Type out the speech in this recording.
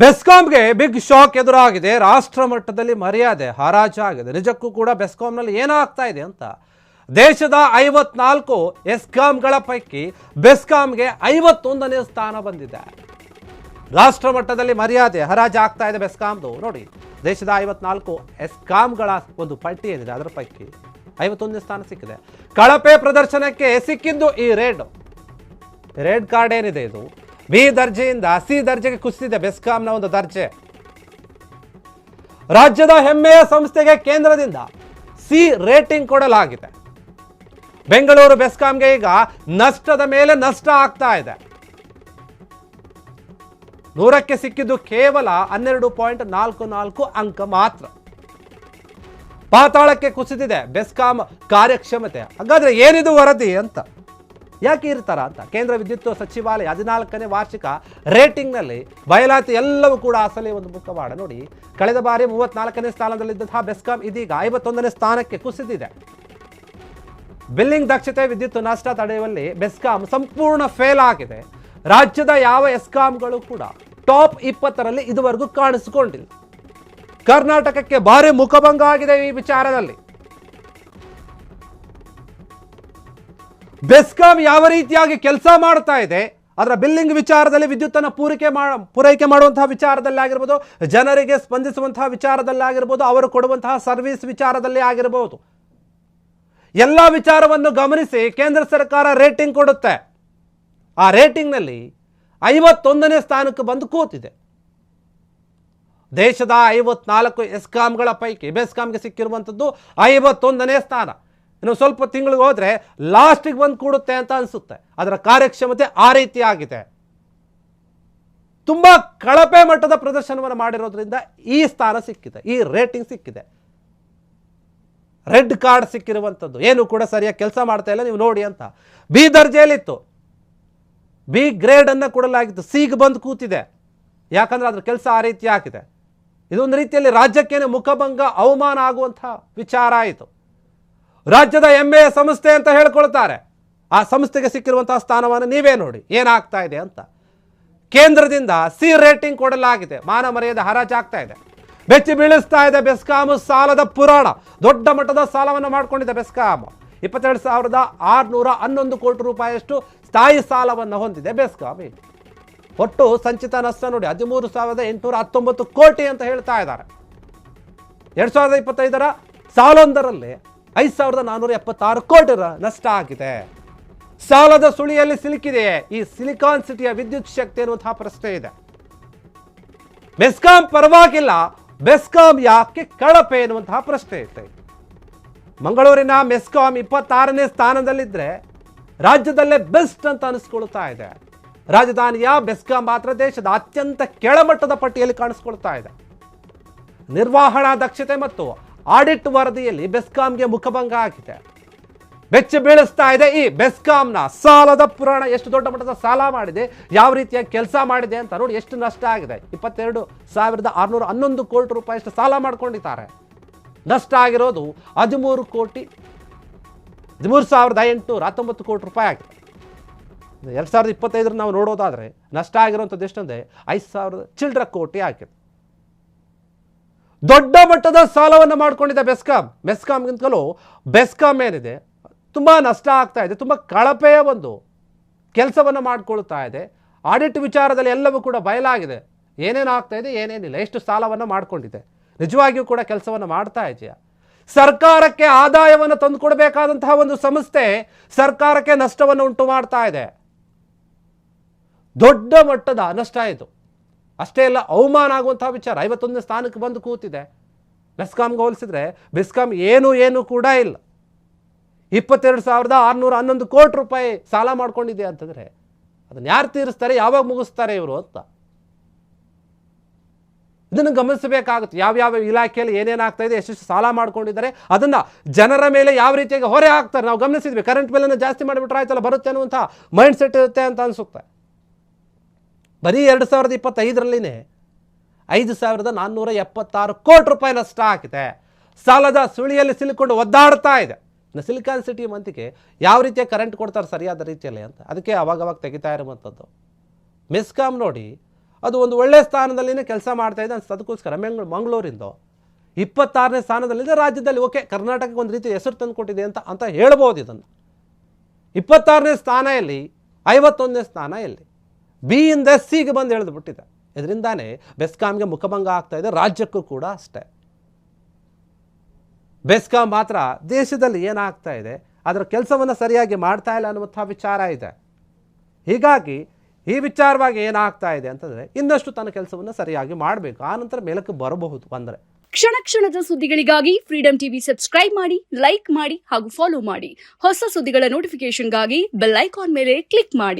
ಬೆಸ್ಕಾಂಗೆ big shock ಎದುರಾಗಿದೆ. ರಾಷ್ಟ್ರ ಮಟ್ಟದಲ್ಲಿ ಮರ್ಯಾದೆ ಹರಾಜಾಗಿದೆ. ನಿಜಕ್ಕೂ ಕೂಡ ಬೆಸ್ಕಾಂನಲ್ಲಿ ಏನಾಗ್ತಾ ಇದೆ ಅಂತ ದೇಶದ 54 ಎಸ್ಕಾಂಗಳ ಪೈಕಿ ಬೆಸ್ಕಾಂಗೆ 51ನೇ ಸ್ಥಾನ ಬಂದಿದೆ. ರಾಷ್ಟ್ರ ಮಟ್ಟದಲ್ಲಿ ಮರ್ಯಾದೆ ಹರಾಜಾಗ್ತಾ ಇದೆ ಬೆಸ್ಕಾಂದು. ನೋಡಿ, ದೇಶದ 54 ಎಸ್ಕಾಂಗಳ ಒಂದು ಪಟ್ಟಿ ಏನಿದೆ ಅದರ ಪೈಕಿ 51ನೇ ಸ್ಥಾನ ಸಿಕ್ಕಿದೆ. ಕಳಪೆ ಪ್ರದರ್ಶನಕ್ಕೆ ಸಿಕ್ಕಿದ್ದು ಈ ರೆಡ್ ಕಾರ್ಡ್ ಏನಿದೆ ಇದು ಬಿ ದರ್ಜೆಯಿಂದ ಸಿ ದರ್ಜೆಗೆ ಕುಸಿದಿದೆ ಬೆಸ್ಕಾಂನ ಒಂದು ದರ್ಜೆ. ರಾಜ್ಯದ ಹೆಮ್ಮೆಯ ಸಂಸ್ಥೆಗೆ ಕೇಂದ್ರದಿಂದ ಸಿ ರೇಟಿಂಗ್ ಕೊಡಲಾಗಿದೆ. ಬೆಂಗಳೂರು ಬೆಸ್ಕಾಂಗೆ ಈಗ ನಷ್ಟದ ಮೇಲೆ ನಷ್ಟ ಆಗ್ತಾ ಇದೆ. 100ಕ್ಕೆ ಸಿಕ್ಕಿದ್ದು ಕೇವಲ 12.44 ಅಂಕ ಮಾತ್ರ. ಪಾತಾಳಕ್ಕೆ ಕುಸಿದಿದೆ ಬೆಸ್ಕಾಂ ಕಾರ್ಯಕ್ಷಮತೆ. ಹಾಗಾದ್ರೆ ಏನಿದು ವರದಿ ಅಂತ, ಯಾಕೆ ಇರ್ತಾರ ಅಂತ ಕೇಂದ್ರ ವಿದ್ಯುತ್ ಸಚಿವಾಲಯ 14ನೇ ವಾರ್ಷಿಕ ರೇಟಿಂಗ್ನಲ್ಲಿ ಬಯಲಾತಿ ಎಲ್ಲವೂ ಕೂಡ ಅಸಲಿ ಒಂದು ಮುಖವಾಡ. ನೋಡಿ, ಕಳೆದ ಬಾರಿ 34ನೇ ಸ್ಥಾನದಲ್ಲಿದ್ದಂತಹ ಬೆಸ್ಕಾಂ ಇದೀಗ 51ನೇ ಸ್ಥಾನಕ್ಕೆ ಕುಸಿದಿದೆ. ಬಿಲ್ಲಿಂಗ್ ದಕ್ಷತೆ, ವಿದ್ಯುತ್ ನಷ್ಟ ತಡೆಯುವಲ್ಲಿ ಬೆಸ್ಕಾಂ ಸಂಪೂರ್ಣ ಫೇಲ್ ಆಗಿದೆ. ರಾಜ್ಯದ ಯಾವ ಎಸ್ಕಾಂಗಳು ಕೂಡ ಟಾಪ್ 20ರಲ್ಲಿ ಇದುವರೆಗೂ ಕಾಣಿಸಿಕೊಂಡಿಲ್ಲ. ಕರ್ನಾಟಕಕ್ಕೆ ಭಾರಿ ಮುಖಭಂಗ ಆಗಿದೆ ಈ ವಿಚಾರದಲ್ಲಿ. ಬೆಸ್ಕಾಂ ಯಾವ ರೀತಿಯಾಗಿ ಕೆಲಸ ಮಾಡ್ತಾ ಇದೆ, ಅದರ ಬಿಲ್ಲಿಂಗ್ ವಿಚಾರದಲ್ಲಿ, ವಿದ್ಯುತ್ತನ್ನು ಪೂರೈಕೆ ಮಾಡುವಂತಹ ವಿಚಾರದಲ್ಲಿ ಆಗಿರ್ಬೋದು, ಜನರಿಗೆ ಸ್ಪಂದಿಸುವಂತಹ ವಿಚಾರದಲ್ಲಿ ಆಗಿರ್ಬೋದು, ಅವರು ಕೊಡುವಂತಹ ಸರ್ವಿಸ್ ವಿಚಾರದಲ್ಲಿ ಆಗಿರ್ಬೋದು, ಎಲ್ಲ ವಿಚಾರವನ್ನು ಗಮನಿಸಿ ಕೇಂದ್ರ ಸರ್ಕಾರ ರೇಟಿಂಗ್ ಕೊಡುತ್ತೆ. ಆ ರೇಟಿಂಗ್ನಲ್ಲಿ 51ನೇ ಸ್ಥಾನಕ್ಕೆ ಬಂದು ಕೂತಿದೆ. ದೇಶದ 54 ಎಸ್ಕಾಂಗಳ ಪೈಕಿ ಬೆಸ್ಕಾಂಗೆ ಸಿಕ್ಕಿರುವಂಥದ್ದು 51ನೇ ಸ್ಥಾನ. ಇನ್ನು ಸ್ವಲ್ಪ ತಿಂಗಳಿಗೆ ಹೋದ್ರೆ ಲಾಸ್ಟಿಗೆ ಬಂದು ಕೂಡುತ್ತೆ ಅಂತ ಅನಿಸುತ್ತೆ. ಅದರ ಕಾರ್ಯಕ್ಷಮತೆ ಆ ರೀತಿ ಆಗಿದೆ. ತುಂಬಾ ಕಳಪೆ ಮಟ್ಟದ ಪ್ರದರ್ಶನವನ್ನು ಮಾಡಿರೋದ್ರಿಂದ ಈ ಸ್ಥಾನ ಸಿಕ್ಕಿದೆ, ಈ ರೇಟಿಂಗ್ ಸಿಕ್ಕಿದೆ. ರೆಡ್ ಕಾರ್ಡ್ ಸಿಕ್ಕಿರುವಂಥದ್ದು, ಏನು ಕೂಡ ಸರಿಯಾಗಿ ಕೆಲಸ ಮಾಡ್ತಾ ಇಲ್ಲ ನೀವು ನೋಡಿ ಅಂತ. ಬಿ ದರ್ಜೆಯಲ್ಲಿತ್ತು, ಬಿ ಗ್ರೇಡ್ ಅನ್ನು ಕೊಡಲಾಗಿತ್ತು, ಸಿಗೆ ಬಂದು ಕೂತಿದೆ. ಯಾಕಂದ್ರೆ ಅದ್ರ ಕೆಲಸ ಆ ರೀತಿ ಆಗಿದೆ. ಇದೊಂದು ರೀತಿಯಲ್ಲಿ ರಾಜ್ಯಕ್ಕೇನೆ ಮುಖಭಂಗ, ಅವಮಾನ ಆಗುವಂತಹ ವಿಚಾರ ಆಯಿತು. ರಾಜ್ಯದ ಹೆಮ್ಮೆಯ ಸಂಸ್ಥೆ ಅಂತ ಹೇಳ್ಕೊಳ್ತಾರೆ. ಆ ಸಂಸ್ಥೆಗೆ ಸಿಕ್ಕಿರುವಂತಹ ಸ್ಥಾನವನ್ನು ನೀವೇ ನೋಡಿ ಏನಾಗ್ತಾ ಇದೆ ಅಂತ. ಕೇಂದ್ರದಿಂದ ಸಿ ರೇಟಿಂಗ್ ಕೊಡಲಾಗಿದೆ. ಮಾನ ಮರ್ಯಾದೆ ಹರಾಜಾಗ್ತಾ ಇದೆ, ಬೆಚ್ಚಿ ಬೀಳಿಸ್ತಾ ಇದೆ ಬೆಸ್ಕಾಂ. ಸಾಲದ ಪುರಾಣ, ದೊಡ್ಡ ಮಟ್ಟದ ಸಾಲವನ್ನು ಮಾಡಿಕೊಂಡಿದೆ ಬೆಸ್ಕಾಂ. 22,611 ಕೋಟಿ ರೂಪಾಯಿಯಷ್ಟು ಸ್ಥಾಯಿ ಸಾಲವನ್ನು ಹೊಂದಿದೆ ಬೆಸ್ಕಾಂ. ಒಟ್ಟು ಸಂಚಿತ ನಷ್ಟ ನೋಡಿ 13,819 ಕೋಟಿ ಅಂತ ಹೇಳ್ತಾ ಇದ್ದಾರೆ. 2025ರ ಸಾಲೊಂದರಲ್ಲಿ 5,476 ಕೋಟಿ ನಷ್ಟ ಆಗಿದೆ. ಸಾಲದ ಸುಳಿಯಲ್ಲಿ ಸಿಲುಕಿದೆಯೇ ಈ ಸಿಲಿಕಾನ್ ಸಿಟಿಯ ವಿದ್ಯುತ್ ಶಕ್ತಿ ಎನ್ನುವಂತಹ ಪ್ರಶ್ನೆ ಇದೆ. ಬೆಸ್ಕಾಂ ಪರವಾಗಿಲ್ಲ, ಬೆಸ್ಕಾಂ ಯಾಕೆ ಕಳಪೆ ಎನ್ನುವಂತಹ ಪ್ರಶ್ನೆ ಇದೆ. ಮಂಗಳೂರಿನ ಮೆಸ್ಕಾಂ 26ನೇ ಸ್ಥಾನದಲ್ಲಿದ್ದರೆ ರಾಜ್ಯದಲ್ಲೇ ಬೆಸ್ಟ್ ಅಂತ ಅನಿಸ್ಕೊಳ್ತಾ ಇದೆ. ರಾಜಧಾನಿಯ ಬೆಸ್ಕಾಂ ಮಾತ್ರ ದೇಶದ ಅತ್ಯಂತ ಕೆಳಮಟ್ಟದ ಪಟ್ಟಿಯಲ್ಲಿ ಕಾಣಿಸ್ಕೊಳ್ತಾ ಇದೆ. ನಿರ್ವಹಣಾ ದಕ್ಷತೆ ಮತ್ತು ಆಡಿಟ್ ವರದಿಯಲ್ಲಿ ಬೆಸ್ಕಾಂಗೆ ಮುಖಭಂಗ ಆಗಿದೆ. ಬೆಚ್ಚ ಬೀಳಿಸ್ತಾ ಇದೆ ಈ ಬೆಸ್ಕಾಂನ ಸಾಲದ ಪುರಾಣ. ಎಷ್ಟು ದೊಡ್ಡ ಮಟ್ಟದ ಸಾಲ ಮಾಡಿದೆ, ಯಾವ ರೀತಿಯಾಗಿ ಕೆಲಸ ಮಾಡಿದೆ ಅಂತ ನೋಡಿ. ಎಷ್ಟು ನಷ್ಟ ಆಗಿದೆ, 22,611 ಕೋಟಿ ರೂಪಾಯಿಯಷ್ಟು ಸಾಲ ಮಾಡ್ಕೊಂಡಿದ್ದಾರೆ. ನಷ್ಟ ಆಗಿರೋದು 13,819 ಕೋಟಿ ರೂಪಾಯಿ ಆಗಿದೆ. 2025 ನಾವು ನೋಡೋದಾದ್ರೆ ನಷ್ಟ ಆಗಿರುವಂಥದ್ದು ಎಷ್ಟಂದ್ರೆ 5,000 ಚಿಲ್ಡ್ರ ಕೋಟಿ ಆಗಿದೆ. ದೊಡ್ಡ ಮಟ್ಟದ ಸಾಲವನ್ನು ಮಾಡ್ಕೊಂಡಿದೆ ಮೆಸ್ಕಾಂಗಿಂತಲೂ ಬೆಸ್ಕಾಂ ಏನಿದೆ ತುಂಬಾ ನಷ್ಟ ಆಗ್ತಾ ಇದೆ. ತುಂಬಾ ಕಳಪೆಯ ಒಂದು ಕೆಲಸವನ್ನು ಮಾಡಿಕೊಳ್ತಾ ಇದೆ. ಆಡಿಟ್ ವಿಚಾರದಲ್ಲಿ ಎಲ್ಲವೂ ಕೂಡ ಬಯಲಾಗಿದೆ. ಏನೇನು ಆಗ್ತಾ ಇದೆ, ಏನೇನಿಲ್ಲ, ಎಷ್ಟು ಸಾಲವನ್ನು ಮಾಡಿಕೊಂಡಿದೆ, ನಿಜವಾಗಿಯೂ ಕೂಡ ಕೆಲಸವನ್ನು ಮಾಡ್ತಾ ಇದೆಯಾ. ಸರ್ಕಾರಕ್ಕೆ ಆದಾಯವನ್ನು ತಂದುಕೊಡಬೇಕಾದಂತಹ ಒಂದು ಸಂಸ್ಥೆ ಸರ್ಕಾರಕ್ಕೆ ನಷ್ಟವನ್ನು ಉಂಟು ಮಾಡ್ತಾ ಇದೆ. ದೊಡ್ಡ ಮಟ್ಟದ ನಷ್ಟ ಇದು. ಅಷ್ಟೇ ಅಲ್ಲ, ಅವಮಾನ ಆಗುವಂತಹ ವಿಚಾರ. 51ನೇ ಸ್ಥಾನಕ್ಕೆ ಬಂದು ಕೂತಿದೆ. ಬೆಸ್ಕಾಂಗೆ ಹೋಲಿಸಿದ್ರೆ ಬೆಸ್ಕಾಂ ಏನು ಕೂಡ ಇಲ್ಲ. 22,611 ಕೋಟಿ ರೂಪಾಯಿ ಸಾಲ ಮಾಡ್ಕೊಂಡಿದೆ ಅಂತಂದ್ರೆ ಅದನ್ನ ಯಾರು ತೀರಿಸ್ತಾರೆ, ಯಾವಾಗ ಮುಗಿಸ್ತಾರೆ ಇವರು ಅಂತ ಇದನ್ನು ಗಮನಿಸಬೇಕಾಗುತ್ತೆ. ಯಾವ್ಯಾವ ಇಲಾಖೆಯಲ್ಲಿ ಏನೇನಾಗ್ತಾ ಇದೆ, ಎಷ್ಟು ಸಾಲ ಮಾಡ್ಕೊಂಡಿದ್ದಾರೆ, ಅದನ್ನ ಜನರ ಮೇಲೆ ಯಾವ ರೀತಿಯಾಗಿ ಹೊರೆ ಹಾಕ್ತಾರೆ. ನಾವು ಗಮನಿಸಿದ್ವಿ, ಕರೆಂಟ್ ಬಿಲ್ಲನ್ನು ಜಾಸ್ತಿ ಮಾಡಿಬಿಟ್ರೆ ಆಯ್ತಲ್ಲ ಬರುತ್ತೆ ಅನ್ನುವಂಥ ಮೈಂಡ್ ಸೆಟ್ ಇರುತ್ತೆ ಅಂತ ಅನಿಸುತ್ತೆ. ಬರೀ 2025ರಲ್ಲಿನೇ 5,476 ಕೋಟಿ ರೂಪಾಯಿ ನಷ್ಟ ಆಗಿದೆ. ಸಾಲದ ಸುಳಿಯಲ್ಲಿ ಸಿಲುಕೊಂಡು ಒದ್ದಾಡ್ತಾ ಇದೆ. ಸಿಲಿಕಾನ್ ಸಿಟಿ ಮಂದಿಗೆ ಯಾವ ರೀತಿಯ ಕರೆಂಟ್ ಕೊಡ್ತಾರೆ ಸರಿಯಾದ ರೀತಿಯಲ್ಲಿ ಅಂತ ಅದಕ್ಕೆ ಅವಾಗವಾಗ ತೆಗಿತಾ ಇರುವಂಥದ್ದು. ಮೆಸ್ಕಾಂ ನೋಡಿ ಅದು ಒಂದು ಒಳ್ಳೆಯ ಸ್ಥಾನದಲ್ಲಿನೇ ಕೆಲಸ ಮಾಡ್ತಾ ಇದೆ ಅನ್ಸುತ್ತೆ. ಅದಕ್ಕೋಸ್ಕರ ಮಂಗಳೂರಿಂದು 26ನೇ ಸ್ಥಾನದಲ್ಲಿದೆ ರಾಜ್ಯದಲ್ಲಿ. ಓಕೆ, ಕರ್ನಾಟಕಕ್ಕೆ ಒಂದು ರೀತಿ ಹೆಸರು ತಂದು ಕೊಟ್ಟಿದೆ ಅಂತ ಹೇಳ್ಬೋದು. ಇದನ್ನು 26ನೇ ಸ್ಥಾನ ಎಲ್ಲಿ, 51ನೇ ಸ್ಥಾನ ಎಲ್ಲಿ? ಬಿ ಇಂದ ಸಿಗೆ ಬಂದು ಎಳೆದುಬಿಟ್ಟಿದೆ. ಇದರಿಂದಾನೇ ಬೆಸ್ಕಾಂಗೆ ಮುಖಭಂಗ ಆಗ್ತಾ ಇದೆ, ರಾಜ್ಯಕ್ಕೂ ಕೂಡ ಅಷ್ಟೇ. ಬೆಸ್ಕಾಂ ಮಾತ್ರ ದೇಶದಲ್ಲಿ ಏನಾಗ್ತಾ ಇದೆ ಅದರ ಕೆಲಸವನ್ನು ಸರಿಯಾಗಿ ಮಾಡ್ತಾ ಇಲ್ಲ ಅನ್ನುವಂಥ ವಿಚಾರ ಇದೆ. ಹೀಗಾಗಿ ಈ ವಿಚಾರವಾಗಿ ಏನಾಗ್ತಾ ಇದೆ ಅಂತಂದರೆ ಇನ್ನಷ್ಟು ತನ್ನ ಕೆಲಸವನ್ನು ಸರಿಯಾಗಿ ಮಾಡಬೇಕು, ಆನಂತರ ಮೇಲಕ್ಕೆ ಬರಬಹುದು. ಅಂದರೆ ಕ್ಷಣ ಕ್ಷಣದ ಸುದ್ದಿಗಳಿಗಾಗಿ ಫ್ರೀಡಂ ಟಿವಿ ಸಬ್ಸ್ಕ್ರೈಬ್ ಮಾಡಿ, ಲೈಕ್ ಮಾಡಿ ಹಾಗೂ ಫಾಲೋ ಮಾಡಿ. ಹೊಸ ಸುದ್ದಿಗಳ ನೋಟಿಫಿಕೇಶನ್ಗಾಗಿ ಬೆಲ್ ಐಕಾನ್ ಮೇಲೆ ಕ್ಲಿಕ್ ಮಾಡಿ.